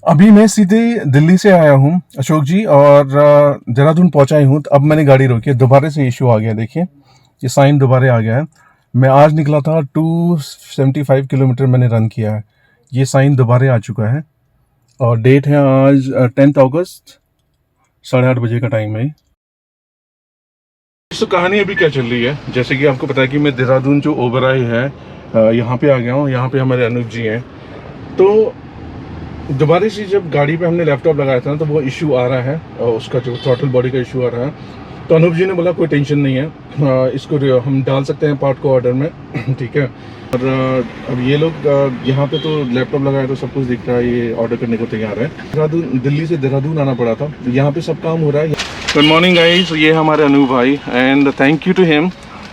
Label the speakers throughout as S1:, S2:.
S1: अभी मैं सीधे दिल्ली से आया हूँ अशोक जी, और देहरादून पहुँचा ही हूँ। तो अब मैंने गाड़ी रोकी है, दोबारा से इशू आ गया। देखिए ये साइन दोबारा आ गया है। मैं आज निकला था, 275 किलोमीटर मैंने रन किया है। ये साइन दोबारा आ चुका है और डेट है आज 10 अगस्त, 8:30 बजे का टाइम है। इस कहानी अभी क्या चल रही है, जैसे कि आपको पता है कि मैं देहरादून जो ओबराई है यहाँ पे आ गया हूँ। यहाँ पे हमारे अनूप जी हैं। तो दोबारा से जब गाड़ी पे हमने लैपटॉप लगाया था ना, तो वो इशू आ रहा है, और उसका जो थ्रॉटल बॉडी का इशू आ रहा है। तो अनूप जी ने बोला कोई टेंशन नहीं है, इसको हम डाल सकते हैं पार्ट को ऑर्डर में। ठीक है। और अब ये लोग यहाँ पे तो लैपटॉप लगाया तो सब कुछ दिख रहा है, ये ऑर्डर करने को तैयार है। देहरादून, दिल्ली से देहरादून आना पड़ा था, तो यहाँ पे सब काम हो रहा है। गुड मॉर्निंग गाइस, ये हमारे अनूप भाई, and thank you to him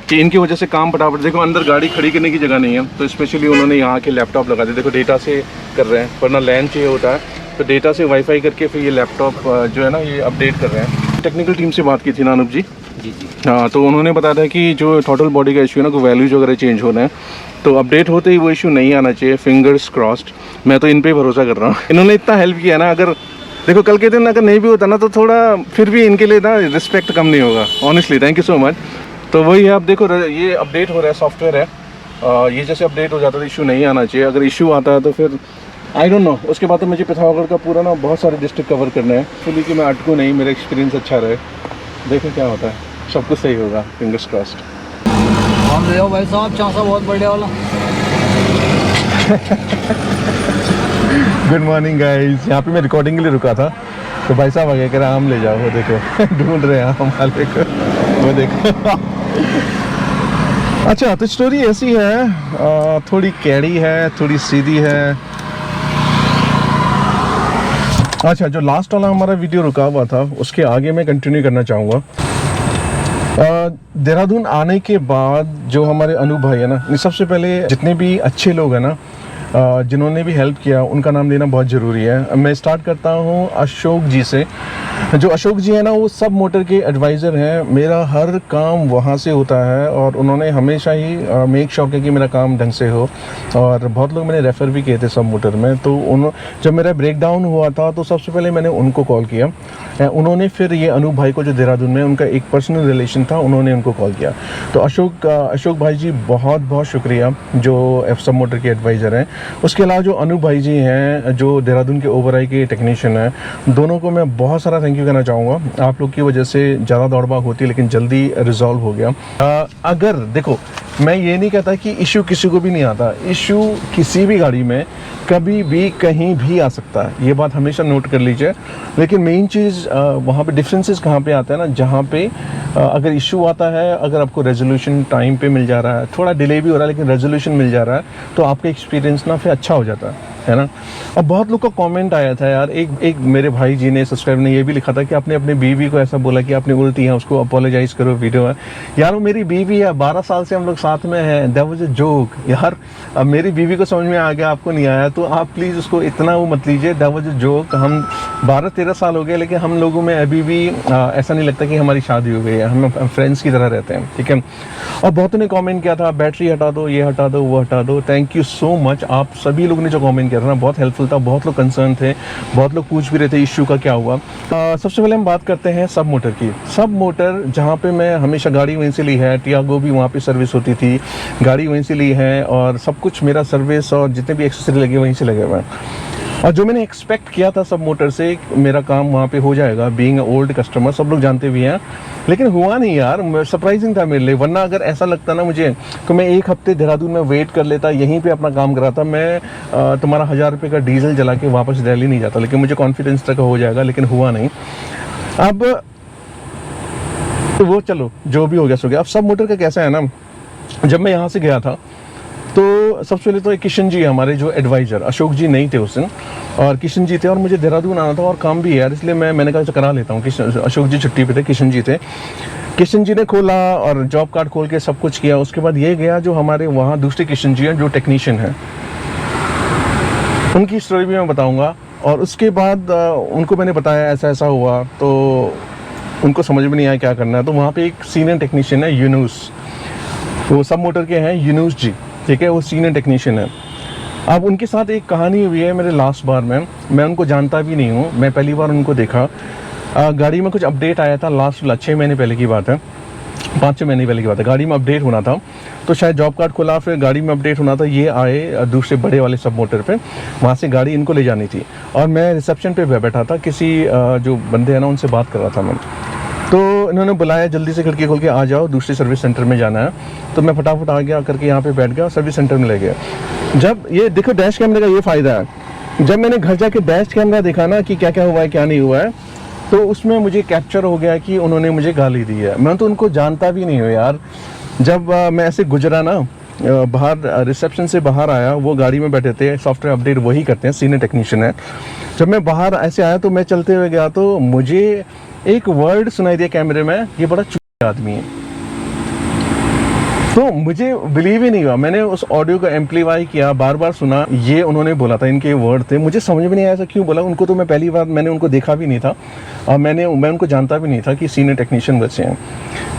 S1: कि इनकी वजह से काम फटाफट। देखो अंदर गाड़ी खड़ी करने की जगह नहीं है, तो स्पेशली उन्होंने यहाँ के लैपटॉप लगा दिए। देखो डेटा से कर रहे हैं, वरना लैन चाहिए होता है, तो डेटा से वाईफाई करके फिर ये लैपटॉप जो है ना, ये अपडेट कर रहे हैं। टेक्निकल टीम से बात की थी ना अनूप जी? जी। हाँ, तो उन्होंने बताया था कि जो टोटल बॉडी का इशू है ना, कोई वैल्यूज वगैरह चेंज हो रहे हैं, तो अपडेट होते ही वो इशू नहीं आना चाहिए। फिंगर्स क्रॉस्ड, मैं तो इन पर भरोसा कर रहा हूँ। इन्होंने इतना हेल्प किया ना, अगर देखो कल के दिन अगर नहीं भी होता ना, तो थोड़ा फिर भी इनके लिए ना रिस्पेक्ट कम नहीं होगा। Honestly thank you so much. तो वही है, आप देखो ये अपडेट हो रहा है, सॉफ्टवेयर है, ये जैसे अपडेट हो जाता है तो इशू नहीं आना चाहिए। अगर इशू आता है तो फिर आई डोंट नो, उसके बाद तो मुझे पिथौरागढ़ का पूरा ना बहुत सारे डिस्ट्रिक्ट कवर करने हैं। इसलिए कि मैं अटकूँ नहीं, मेरा एक्सपीरियंस अच्छा रहे। देखो क्या होता है, सब कुछ सही होगा, फिंगर्स क्रॉस्ड।
S2: हम ले आओ भाई साहब, चांसा बहुत बढ़िया वाला।
S1: गुड मॉर्निंग गाइस, यहाँ पे मैं रिकॉर्डिंग के लिए रुका था, तो भाई साहब आ गए, कह रहे आम ले जाओ। वो देखो ढूंढ रहे हैं आम वाले को, वो देखो। अच्छा, तो स्टोरी ऐसी है, थोड़ी कैड़ी है, थोड़ी सीधी है। अच्छा, जो लास्ट वाला हमारा वीडियो रुका हुआ था, उसके आगे मैं कंटिन्यू करना चाहूँगा। देहरादून आने के बाद जो हमारे अनूप भाई है ना, सबसे पहले जितने भी अच्छे लोग हैं ना, जिन्होंने भी हेल्प किया, उनका नाम लेना बहुत ज़रूरी है। मैं स्टार्ट करता हूँ अशोक जी से। जो अशोक जी है ना, वो सब मोटर के एडवाइज़र हैं। मेरा हर काम वहाँ से होता है, और उन्होंने हमेशा ही मेक श्योर किया कि मेरा काम ढंग से हो। और बहुत लोग मैंने रेफ़र भी किए थे सब मोटर में। तो जब मेरा ब्रेकडाउन हुआ था, तो सबसे पहले मैंने उनको कॉल किया। उन्होंने फिर ये अनूप भाई को, जो देहरादून में उनका एक पर्सनल रिलेशन था, उन्होंने उनको कॉल किया। तो अशोक भाई जी, बहुत बहुत शुक्रिया, जो सब मोटर के एडवाइज़र हैं। उसके अलावा जो अनूप भाई जी हैं, जो देहरादून के ओबराई के टेक्नीशियन हैं, दोनों को मैं बहुत सारा थैंक यू कहना चाहूँगा। आप लोग की वजह से ज़्यादा दौड़ भाग होती है, लेकिन जल्दी रिजॉल्व हो गया। अगर देखो, मैं ये नहीं कहता कि इशू किसी को भी नहीं आता। इशू किसी भी गाड़ी में कभी भी कहीं भी आ सकता है, ये बात हमेशा नोट कर लीजिए। लेकिन मेन चीज़ वहाँ पे डिफरेंसेस कहाँ पे आता है ना, जहाँ पे अगर इशू आता है, अगर आपको रेजोल्यूशन टाइम पे मिल जा रहा है, थोड़ा डिले भी हो रहा है लेकिन रेजोल्यूशन मिल जा रहा है, तो आपका एक्सपीरियंस ना फिर अच्छा हो जाता है ना। अब बहुत लोग का कमेंट आया था यार, एक मेरे भाई जी ने, सब्सक्राइबर ने, ये भी लिखा था कि आपने अपने बीवी को ऐसा बोला कि आपने उल्टी है, उसको अपोलोजाइज़ करो वीडियो में। यार वो मेरी बीवी है, 12 साल से हम लोग साथ में हैं, दैट वाज अ जोक यार। अब मेरी बीवी को समझ में आ गया, आपको नहीं आया, तो आप प्लीज़ उसको इतना वो मत लीजिए, दैट वाज अ जोक। हम 12-13 साल हो गए, लेकिन हम लोगों में अभी भी ऐसा नहीं लगता कि हमारी शादी हो गई है। हम फ्रेंड्स की तरह रहते हैं, ठीक है। और बहुतों ने कमेंट किया था, बैटरी हटा दो, ये हटा दो, वो हटा दो। थैंक यू सो मच, आप सभी लोगों ने जो कमेंट किया था ना, बहुत हेल्पफुल था। बहुत लोग कंसर्न थे, बहुत लोग पूछ भी रहे थे इशू का क्या हुआ। सबसे पहले हम बात करते हैं सब मोटर की। सब मोटर जहाँ पे मैं हमेशा गाड़ी वहीं से ली है, टियागो भी वहाँ पे सर्विस होती थी, गाड़ी वहीं से ली है, और सब कुछ मेरा सर्विस और जितने भी एक्सेसरी लगे वहीं से लगे हुए हैं। और जो मैंने एक्सपेक्ट किया था सब मोटर से, मेरा काम वहाँ पे हो जाएगा, बीइंग ओल्ड कस्टमर, सब लोग जानते भी हैं, लेकिन हुआ नहीं यार। सरप्राइजिंग था मेरे लिए, वरना अगर ऐसा लगता ना मुझे, तो मैं एक हफ्ते देहरादून में वेट कर लेता, यहीं पे अपना काम कराता। मैं तुम्हारा 1000 रुपये का डीजल जला के वापस दिल्ली नहीं जाता, लेकिन मुझे कॉन्फिडेंस तक हो जाएगा, लेकिन हुआ नहीं। अब तो वो चलो, जो भी हो गया सो गया। अब सब मोटर का कैसा है ना, जब मैं यहाँ से गया था, तो सबसे पहले तो एक किशन जी हमारे जो एडवाइज़र, अशोक जी नहीं थे उस दिन, और किशन जी थे, और मुझे देहरादून आना था और काम भी है यार, इसलिए मैंने कहा करा लेता हूँ। अशोक जी छुट्टी पे थे, किशन जी थे। किशन जी ने खोला और जॉब कार्ड खोल के सब कुछ किया। उसके बाद ये गया, जो हमारे वहाँ दूसरे किशन जी हैं, जो टेक्नीशियन हैं, उनकी स्टोरी भी मैं बताऊँगा। और उसके बाद उनको मैंने बताया ऐसा ऐसा हुआ, तो उनको समझ में नहीं आया क्या करना है। तो वहाँ पे एक सीनियर टेक्नीशियन है, यूनुस, वो सब मोटर के हैं, यूनुस जी, ठीक है, वो सीनियर टेक्नीशियन है। अब उनके साथ एक कहानी हुई है मेरे लास्ट बार में, मैं उनको जानता भी नहीं हूँ, मैं पहली बार उनको देखा। गाड़ी में कुछ अपडेट आया था लास्ट 6 महीने पहले की बात है, 5-6 महीने पहले की बात है। गाड़ी में अपडेट होना था, तो शायद जॉब कार्ड खुला, फिर गाड़ी में अपडेट होना था। ये आए दूसरे बड़े वाले सब मोटर पे, वहाँ से गाड़ी इनको ले जानी थी और मैं रिसेप्शन पे बैठा था, किसी जो बंदे हैं ना उनसे बात कर रहा था मैं। तो इन्होंने बुलाया जल्दी से खिड़की खोल के आ जाओ, दूसरे सर्विस सेंटर में जाना है। तो मैं फटाफट आ गया करके यहाँ पे बैठ गया और सर्विस सेंटर में ले गया। जब ये देखो डैश कैमरे का ये फ़ायदा है, जब मैंने घर जाके डैश कैमरा देखा ना कि क्या क्या हुआ है क्या नहीं हुआ है, तो उसमें मुझे कैप्चर हो गया कि उन्होंने मुझे गाली दी है। मैं तो उनको जानता भी नहीं हूँ यार। जब मैं ऐसे गुजरा ना, बाहर रिसेप्शन से बाहर आया, वो गाड़ी में बैठे थे, सॉफ्टवेयर अपडेट वही करते हैं, सीनियर टेक्नीशियन है। जब मैं बाहर ऐसे आया तो मैं चलते हुए गया तो मुझे एक वर्ड सुनाई दिया कैमरे में, ये बड़ा चूतिया आदमी है। तो मुझे बिलीव ही नहीं हुआ। मैंने उस ऑडियो को एम्पलीफाई किया, बार बार सुना, ये उन्होंने बोला था, इनके वर्ड थे। मुझे समझ में नहीं आया ऐसा क्यों बोला। उनको तो मैं पहली बार, मैंने उनको देखा भी नहीं था और मैं उनको जानता भी नहीं था कि सीनियर टेक्नीशियन बच्चे हैं,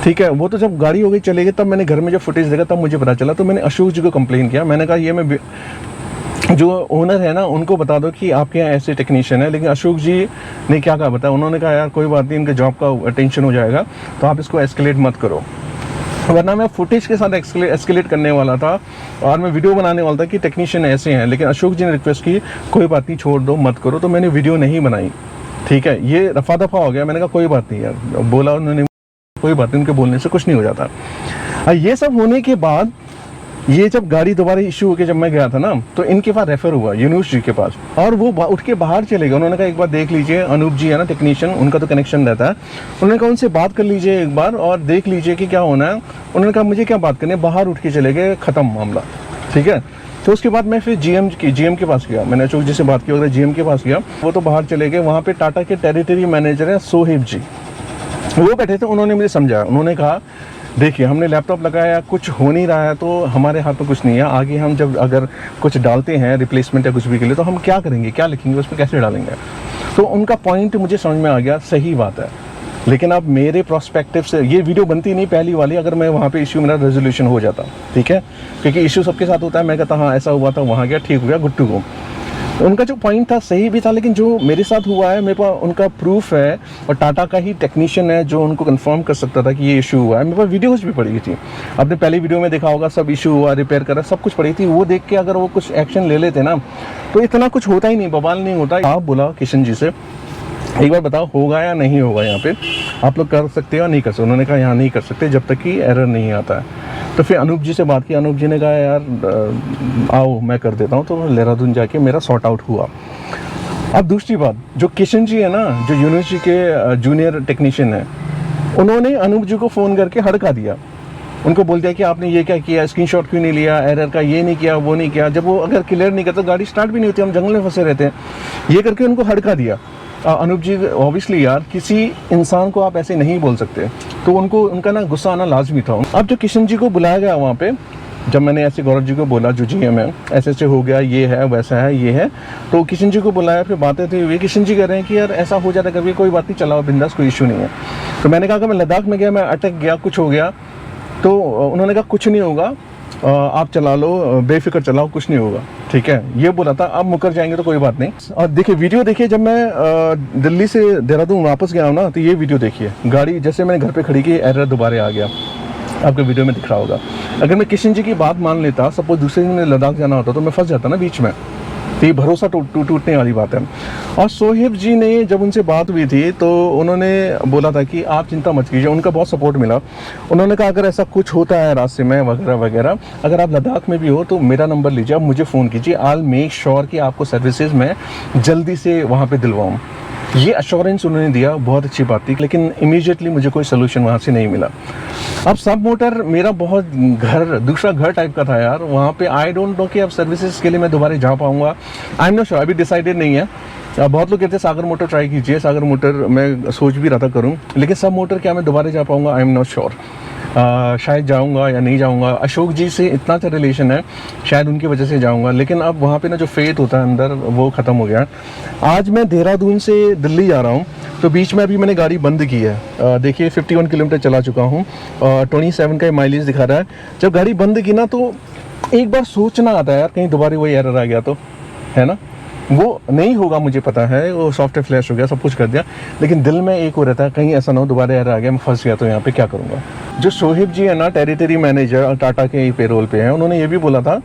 S1: ठीक है। वो तो जब गाड़ी हो गई चले गए, तब मैंने घर में जब फुटेज देखा तब मुझे पता चला। तो मैंने अशोक जी को कंप्लेन किया, मैंने कहा ये मैं जो ओनर है ना उनको बता दो कि आपके यहाँ ऐसे टेक्नीशियन है। लेकिन अशोक जी ने क्या कहा बताया, उन्होंने कहा यार कोई बात नहीं, इनके जॉब का टेंशन हो जाएगा, तो आप इसको एस्केलेट मत करो। वरना मैं फुटेज के साथ एस्केलेट करने वाला था और मैं वीडियो बनाने वाला था कि टेक्नीशियन ऐसे हैं। लेकिन अशोक जी ने रिक्वेस्ट की कोई बात नहीं, छोड़ दो, मत करो। तो मैंने वीडियो नहीं बनाई, ठीक है। ये रफा दफा हो गया। मैंने कहा कोई बात नहीं यार, बोला उन्होंने, कोई बात नहीं, उनके बोलने से कुछ नहीं हो जाता। ये सब होने के बाद ये जब गाड़ी दोबारा इशू होकर जब मैं गया था ना, तो इनके पास रेफर हुआ यूनुस जी के पास, और वो उठ के बाहर चले गए। उन्होंने कहा एक बार देख लीजिए, अनूप जी है ना टेक्नीशियन, उनका तो कनेक्शन रहता है। उन्होंने कहा उनसे बात कर लीजिए एक बार और देख लीजिए कि क्या होना है। उन्होंने कहा मुझे क्या बात करनी है, बाहर उठ के चले गए, ख़त्म मामला, ठीक है। तो उसके बाद मैं फिर जीएम के पास गया, मैंने अशोक जी से बात की वगैरह, जीएम के पास गया, वो तो बाहर चले गए। वहाँ पे टाटा के टेरिटरी मैनेजर हैं सोहेब जी, वो बैठे थे। उन्होंने मुझे समझाया, उन्होंने कहा देखिए हमने लैपटॉप लगाया, कुछ हो नहीं रहा है तो हमारे हाथ में कुछ नहीं है। आगे हम जब अगर कुछ डालते हैं रिप्लेसमेंट या कुछ भी के लिए, तो हम क्या करेंगे, क्या लिखेंगे उस पर, कैसे डालेंगे। तो उनका पॉइंट मुझे समझ में आ गया, सही बात है। लेकिन अब मेरे प्रोस्पेक्टिव से ये वीडियो बनती नहीं पहली वाली, अगर मैं वहाँ पे इशू मेरा रेजोल्यूशन हो जाता, ठीक है, क्योंकि इशू सबके साथ होता है। मैं कहता हाँ ऐसा हुआ था, वहाँ गया, ठीक हो गया, गुड टू गो। उनका जो पॉइंट था सही भी था, लेकिन जो मेरे साथ हुआ है, मेरे पास उनका प्रूफ है और टाटा का ही टेक्नीशियन है जो उनको कंफर्म कर सकता था कि ये इशू हुआ है। मेरे पास वीडियोस भी पड़ी थी, आपने पहले वीडियो में देखा होगा, सब इशू हुआ, रिपेयर करा, सब कुछ पड़ी थी। वो देख के अगर वो कुछ एक्शन ले लेते ना, तो इतना कुछ होता ही नहीं, बवाल नहीं होता। आप बोला किशन जी से एक बार बताओ होगा या नहीं होगा, यहाँ पे आप लोग कर सकते हो या नहीं कर सकते। उन्होंने कहा यहाँ नहीं कर सकते जब तक कि एरर नहीं आता है। तो फिर अनूप जी से बात की, अनूप जी ने कहा यार आओ मैं कर देता हूँ। तो देहरादून जाके मेरा सॉर्ट आउट हुआ। अब दूसरी बात, जो किशन जी है ना, जो यूनिवर्सिटी के जूनियर टेक्नीशियन है, उन्होंने अनूप जी को फ़ोन करके हड़का दिया। उनको बोल दिया कि आपने ये क्या किया, स्क्रीनशॉट क्यों नहीं लिया, एरर का ये नहीं किया, वो नहीं किया। जब वो अगर क्लियर नहीं करता गाड़ी स्टार्ट भी नहीं होती, हम जंगल में फंसे रहते हैं। ये करके उनको हड़का दिया। अनूप जी ऑब्वियसली यार, किसी इंसान को आप ऐसे नहीं बोल सकते, तो उनको उनका ना गुस्सा आना लाजमी था। अब जो किशन जी को बुलाया गया वहाँ पे, जब मैंने ऐसे गौरव जी को बोला जो जीएम है, ऐसे हो गया, ये है, वैसा है, ये है, तो किशन जी को बुलाया, फिर बातें थी हुई। किशन जी कह रहे हैं कि यार ऐसा हो जाता कभी, कोई बात नहीं, चलाओ बिंदास, कोई इशू नहीं है। तो मैंने कहा कि मैं लद्दाख में गया, मैं अटक गया, कुछ हो गया। तो उन्होंने कहा कुछ नहीं होगा, आप चला लो, बेफिक्र चलाओ, कुछ नहीं होगा, ठीक है, ये बोला था। अब मुकर जाएंगे तो कोई बात नहीं। और देखिए वीडियो देखिए, जब मैं दिल्ली से देहरादून वापस गया हूँ ना, तो ये वीडियो देखिए, गाड़ी जैसे मैंने घर पे खड़ी की, एरर दोबारा आ गया, आपको वीडियो में दिख रहा होगा। अगर मैं किशन जी की बात मान लेता, सपोज दूसरे दिन लद्दाख जाना होता, तो मैं फंस जाता ना बीच में। तो ये भरोसा टूटने वाली बात है। और सोहेब जी ने जब उनसे बात हुई थी, तो उन्होंने बोला था कि आप चिंता मत कीजिए, उनका बहुत सपोर्ट मिला। उन्होंने कहा अगर ऐसा कुछ होता है रास्ते में वगैरह वगैरह, अगर आप लद्दाख में भी हो तो मेरा नंबर लीजिए, आप मुझे फ़ोन कीजिए, आई मेक श्योर कि आपको सर्विसेज मैं जल्दी से वहाँ पर दिलवाऊँ। ये अश्योरेंस उन्होंने दिया, बहुत अच्छी बात थी। लेकिन इमीडिएटली मुझे कोई सोल्यूशन वहाँ से नहीं मिला। अब सब मोटर मेरा बहुत दूसरा घर टाइप का था यार, वहाँ पे आई डोंट नो कि अब सर्विसेज के लिए मैं दोबारा जा पाऊँगा। आई एम नॉट श्योर, अभी डिसाइडेड नहीं है। बहुत लोग कहते हैं सागर मोटर ट्राई कीजिए, सागर मोटर मैं सोच भी रहा था करूँ, लेकिन सब मोटर क्या मैं दोबारा जा पाऊँगा, आई एम नॉट श्योर। शायद जाऊंगा या नहीं जाऊंगा। अशोक जी से इतना अच्छा रिलेशन है, शायद उनकी वजह से जाऊंगा। लेकिन अब वहाँ पे ना जो फेथ होता है अंदर, वो ख़त्म हो गया। आज मैं देहरादून से दिल्ली जा रहा हूँ, तो बीच में अभी मैंने गाड़ी बंद की है। देखिए 51 किलोमीटर चला चुका हूँ और 27 का माइलेज दिखा रहा है। जब गाड़ी बंद की ना, तो एक बार सोचना आता है यार, कहीं दोबारा वही एरर आ गया तो, है ना। वो नहीं होगा मुझे पता है, वो सॉफ्टवेयर फ्लैश हो गया, सब कुछ कर दिया, लेकिन दिल में एक हो रहता है कहीं ऐसा ना हो दोबारा एरर आ गया, मैं फंस गया तो यहाँ पे क्या करूँगा। जो शोहिब जी है ना, टेरिटरी मैनेजर टाटा के पेरोल पे हैं, उन्होंने ये भी बोला था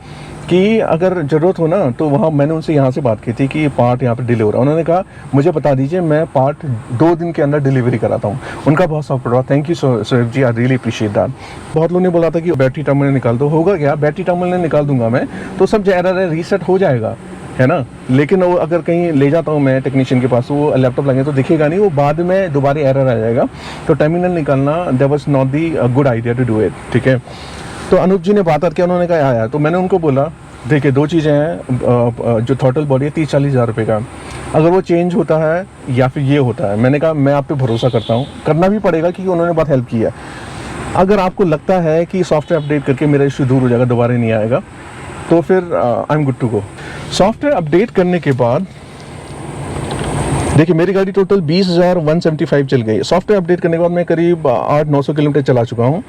S1: कि अगर ज़रूरत हो ना तो वहाँ, मैंने उनसे यहाँ से बात की थी कि पार्ट यहाँ पे डिले हो रहा है, उन्होंने कहा मुझे बता दीजिए, मैं पार्ट 2 दिन के अंदर डिलीवरी कराता हूँ। उनका बहुत सपोर्ट रहा, thank you Shoaib ji, I really appreciate that. बहुत लोगों ने बोला था कि बैटरी टर्मिनल निकाल दो, होगा क्या, बैटरी टर्मिनल निकाल दूंगा मैं तो सब जो एरर है रीसेट हो जाएगा, है ना। लेकिन वो अगर कहीं ले जाता हूँ मैं टेक्नीशियन के पास, वो लैपटॉप लगे तो दिखेगा नहीं, वो बाद में दोबारा एरर आ जाएगा, तो टर्मिनल निकालना that was not the good idea to do it, ठीक है। तो अनूप जी ने बात करके उन्होंने कहा आया, तो मैंने उनको बोला देखिए 2 चीज़ें हैं, जो थ्रॉटल बॉडी है 30-40 हज़ार रुपये का, अगर वो चेंज होता है या फिर ये होता है, मैंने कहा मैं आप पे भरोसा करता हूँ, करना भी पड़ेगा क्योंकि उन्होंने बहुत हेल्प की है। अगर आपको लगता है कि सॉफ्टवेयर अपडेट करके मेरा इशू दूर हो जाएगा, दोबारा नहीं आएगा, तो फिर I am good to go. Software update करने के बाद देखिए मेरी गाड़ी टोटल 20,175 चल गई। सॉफ्टवेयर अपडेट करने के बाद मैं करीब 800-900 किलोमीटर चला चुका हूँ।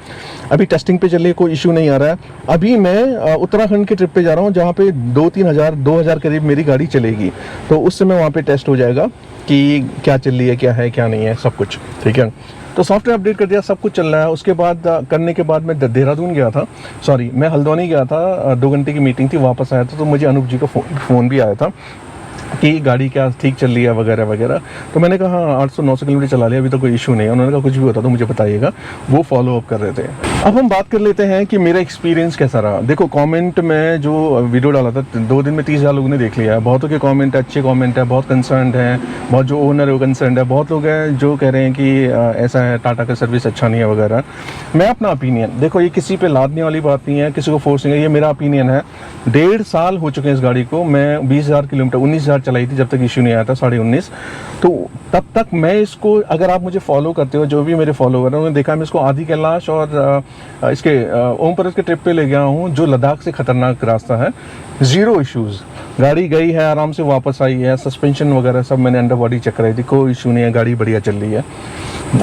S1: अभी टेस्टिंग पे चलिए, कोई इशू नहीं आ रहा है। अभी मैं उत्तराखंड के ट्रिप पे जा रहा हूँ जहाँ पे 2-3 हज़ार करीब मेरी गाड़ी चलेगी, तो उस समय वहाँ पे टेस्ट हो जाएगा कि क्या चल रही है, क्या है क्या नहीं है, सब कुछ ठीक है। तो सॉफ्टवेयर अपडेट कर दिया, सब कुछ चल रहा है। उसके बाद करने के बाद मैं देहरादून गया था, सॉरी मैं हल्द्वानी गया था, 2 घंटे की मीटिंग थी, वापस आया था तो मुझे अनूप जी का फ़ोन भी आया था कि गाड़ी क्या ठीक चल रही है वगैरह वगैरह। तो मैंने कहा हाँ 800-900 किलोमीटर चला लिया, अभी तो कोई इशू नहीं है। उन्होंने कहा कुछ भी होता तो मुझे बताइएगा, वो फॉलो अप कर रहे थे। अब हम बात कर लेते हैं कि मेरा एक्सपीरियंस कैसा रहा। देखो कमेंट में जो वीडियो डाला था 2 दिन में 30,000 लोगों ने देख लिया है। बहुतों के कमेंट अच्छे कमेंट है, बहुत कंसर्न है, बहुत जो ओनर है वो कंसर्न है, बहुत लोग हैं जो कह रहे हैं कि ऐसा है टाटा का सर्विस अच्छा नहीं है वगैरह। मैं अपना ओपिनियन, देखो ये किसी पे लादने वाली बात नहीं है, किसी को फोर्स नहीं है, ये मेरा ओपिनियन है। 1.5 साल हो चुके हैं इस गाड़ी को, मैं 20,000 किलोमीटर 19,000 चलाई थी जब तक इशू नहीं आया था, 19.5। तो तब तक मैं इसको, अगर आप मुझे फॉलो करते हो, जो भी मेरे फॉलोवर हैं उन्होंने देखा, मैं इसको आदि कैलाश और इसके ओम परस के ट्रिप पे ले गया हूँ, जो लद्दाख से ख़तरनाक रास्ता है। 0 इश्यूज़, गाड़ी गई है आराम से वापस आई है, सस्पेंशन वगैरह सब मैंने अंडर बॉडी चेक कराई थी, कोई इशू नहीं है, गाड़ी बढ़िया चल रही है।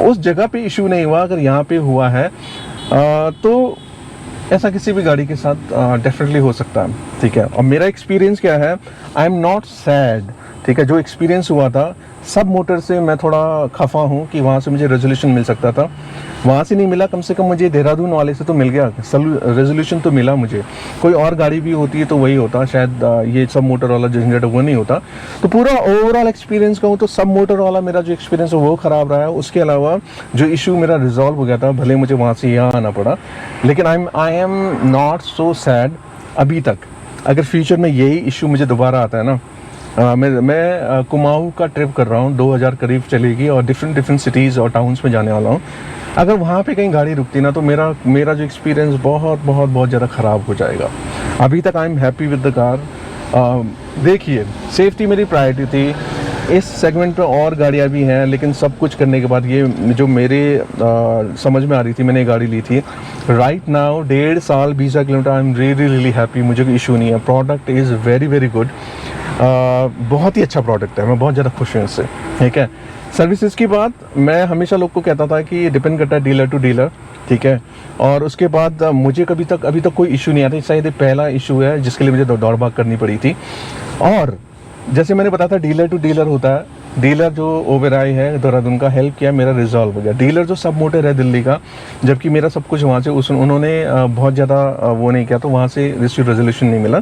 S1: उस जगह पे इशू नहीं हुआ, अगर यहाँ पे हुआ है तो ऐसा किसी भी गाड़ी के साथ डेफिनेटली हो सकता है, ठीक है। और मेरा एक्सपीरियंस क्या है, आई एम नॉट सैड, ठीक है। जो एक्सपीरियंस हुआ था सब मोटर से, मैं थोड़ा खफा हूँ कि वहाँ से मुझे रेजोल्यूशन मिल सकता था, वहाँ से नहीं मिला। कम से कम मुझे देहरादून वाले से तो मिल गया, रेजोल्यूशन तो मिला मुझे। कोई और गाड़ी भी होती है तो वही होता, शायद ये सब मोटर वाला जो झंझट वो नहीं होता। तो पूरा ओवरऑल एक्सपीरियंस कहूँ तो सब मोटर वाला मेरा जो एक्सपीरियंस है वो ख़राब रहा है। उसके अलावा जो इशू मेरा रिजॉल्व हो गया था, भले मुझे वहाँ से यहाँ आना पड़ा, लेकिन I am not so sad अभी तक। अगर फ्यूचर में यही इशू मुझे दोबारा आता है ना, मैं कुमाऊँ का ट्रिप कर रहा हूँ, 2,000 करीब चलेगी और डिफरेंट सिटीज़ और टाउन्स में जाने वाला हूँ। अगर वहाँ पे कहीं गाड़ी रुकती ना तो मेरा जो एक्सपीरियंस बहुत ज़्यादा ख़राब हो जाएगा। अभी तक I am happy with the car. देखिए सेफ्टी मेरी प्रायोरिटी थी, इस सेगमेंट पे और गाड़ियाँ भी हैं, लेकिन सब कुछ करने के बाद ये जो मेरे समझ में आ रही थी, मैंने ये गाड़ी ली थी। राइट नाउ 1.5 साल 20 kilometre, I am really happy, मुझे कोई इशू नहीं है। प्रोडक्ट इज़ वेरी गुड, बहुत ही अच्छा प्रोडक्ट है, मैं बहुत ज़्यादा खुश हूँ इससे, ठीक है। सर्विसेज की बात, मैं हमेशा लोग को कहता था कि डिपेंड करता है डीलर टू डीलर, ठीक है। और उसके बाद मुझे अभी तक कोई इशू नहीं आता, शायद पहला इशू है जिसके लिए मुझे दौड़ भाग करनी पड़ी थी। और जैसे मैंने बताया था डीलर टू डीलर होता है, डीलर जो ओबेराय है देहरादून का हेल्प किया, मेरा रिजॉल्व हो गया। डीलर जो सब मोटर है दिल्ली का, जबकि मेरा सब कुछ वहाँ से उन्होंने बहुत ज़्यादा वो नहीं किया, तो वहाँ से रिसीव रेजोल्यूशन नहीं मिला।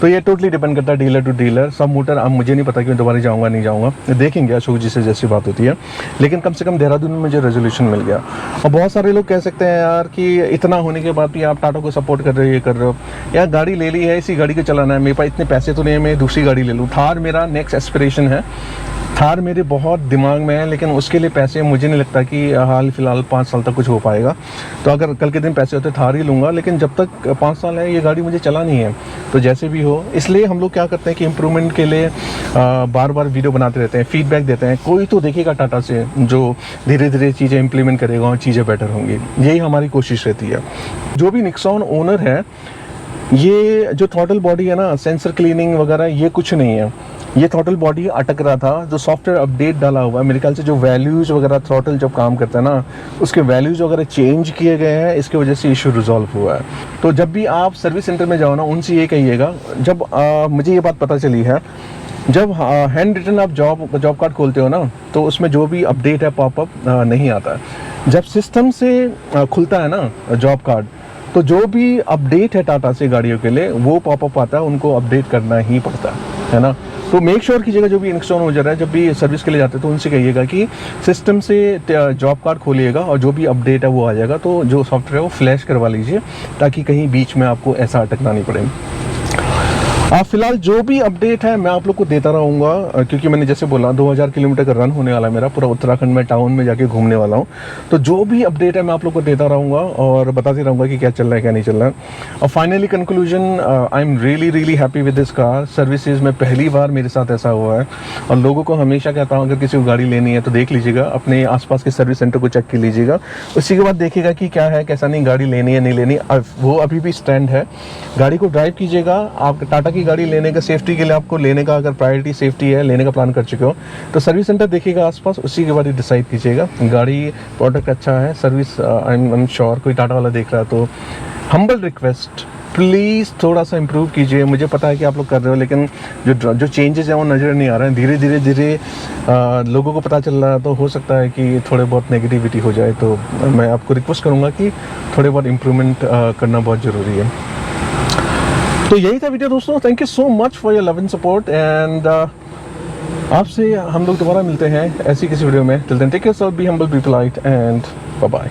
S1: तो ये टोटली डिपेंड करता है डीलर टू डीलर। सब मोटर अब मुझे नहीं पता कि मैं दोबारा जाऊँगा नहीं जाऊँगा, देखेंगे अशोक जी से जैसी बात होती है, लेकिन कम से कम देहरादून में मुझे रेजोल्यूशन मिल गया। और बहुत सारे लोग कह सकते हैं यार कि इतना होने के बाद भी आप टाटा को सपोर्ट कर रहे हो, ये कर रहे हो यार, गाड़ी ले ली है, इसी गाड़ी को चलाना है, मेरे पास इतने पैसे तो नहीं है मैं दूसरी गाड़ी ले लूँ। थार मेरा नेक्स्ट एस्पिरेशन है, थार मेरे बहुत दिमाग में है, लेकिन उसके लिए पैसे मुझे नहीं लगता कि हाल फिलहाल 5 साल तक कुछ हो पाएगा। तो अगर कल के दिन पैसे होते थार ही लूँगा, लेकिन जब तक 5 साल है ये गाड़ी मुझे चलानी है, तो जैसे भी हो। इसलिए हम लोग क्या करते हैं कि इम्प्रूवमेंट के लिए बार बार वीडियो बनाते रहते हैं, फीडबैक देते हैं, कोई तो देखेगा टाटा से जो धीरे धीरे चीज़ें इंप्लीमेंट करेगा और चीज़ें बेटर होंगी, यही हमारी कोशिश रहती है। जो भी निक्सॉन ओनर है, ये जो थ्रॉटल बॉडी है ना, सेंसर क्लीनिंग वगैरह ये कुछ नहीं है। ये थ्रॉटल बॉडी अटक रहा था, जो सॉफ्टवेयर अपडेट डाला हुआ है, मेरे ख्याल से जो वैल्यूज़ वगैरह थ्रॉटल जब काम करता है ना, उसके वैल्यूज़ वगैरह चेंज किए गए हैं, इसकी वजह से इशू रिजॉल्व हुआ है। तो जब भी आप सर्विस सेंटर में जाओ ना, उनसे ये कहिएगा, जब मुझे ये बात पता चली है, जब हैंड रिटन आप जॉब कार्ड खोलते हो ना, तो उसमें जो भी अपडेट है पॉपअप नहीं आता है। जब सिस्टम से खुलता है ना जॉब कार्ड, तो जो भी अपडेट है टाटा से गाड़ियों के लिए वो पॉपअप आता है, उनको अपडेट करना ही पड़ता है ना। तो मेक श्योर कीजिएगा जो भी इंस्टॉल हो जा रहा है, जब भी सर्विस के लिए जाते हैं तो उनसे कहिएगा कि सिस्टम से जॉब कार्ड खोलिएगा और जो भी अपडेट है वो आ जाएगा, तो जो सॉफ्टवेयर है वो फ्लैश करवा लीजिए, ताकि कहीं बीच में आपको ऐसा अटकना नहीं पड़े। फिलहाल जो भी अपडेट है मैं आप लोग को देता रहूँगा, क्योंकि मैंने जैसे बोला 2000 किलोमीटर का रन होने वाला है मेरा, पूरा उत्तराखंड में टाउन में जाके घूमने वाला हूँ। तो जो भी अपडेट है मैं आप लोग को देता रहूँगा और बताते रहूँगा कि क्या चल रहा है क्या नहीं चल रहा है। और finally conclusion, I am really happy with this car services में। पहली बार मेरे साथ ऐसा हुआ है और लोगों को हमेशा कहता हूँ, अगर किसी को गाड़ी लेनी है तो देख लीजिएगा, अपने आसपास के सर्विस सेंटर को चेक कर लीजिएगा, उसी के बाद देखिएगा कि क्या है कैसा नहीं, गाड़ी लेनी है नहीं लेनी। वो अभी भी स्टैंड है, गाड़ी को ड्राइव कीजिएगा। आप टाटा की गाड़ी लेने का, सेफ्टी के लिए आपको लेने का अगर प्रायोरिटी सेफ्टी है, लेने का प्लान कर चुके हो, तो सर्विस सेंटर देखिएगा आसपास, उसी के बाद ही डिसाइड कीजिएगा। गाड़ी प्रोडक्ट अच्छा है, सर्विस आई एम श्योर कोई टाटा वाला देख रहा है तो हम्बल रिक्वेस्ट, प्लीज़ थोड़ा सा इम्प्रूव कीजिए। मुझे पता है कि आप लोग कर रहे हो, लेकिन जो चेंजेस हैं वो नज़र नहीं आ रहे हैं। धीरे धीरे लोगों को पता चल रहा है, तो हो सकता है कि थोड़े बहुत नेगेटिविटी हो जाए। तो मैं आपको रिक्वेस्ट करूँगा कि थोड़े बहुत इम्प्रूवमेंट करना बहुत ज़रूरी है। तो यही था वीडियो दोस्तों, thank you so much for your love and support, and आपसे हम लोग दोबारा मिलते हैं ऐसी किसी वीडियो में। Till then take care, be humble, be polite, and bye bye.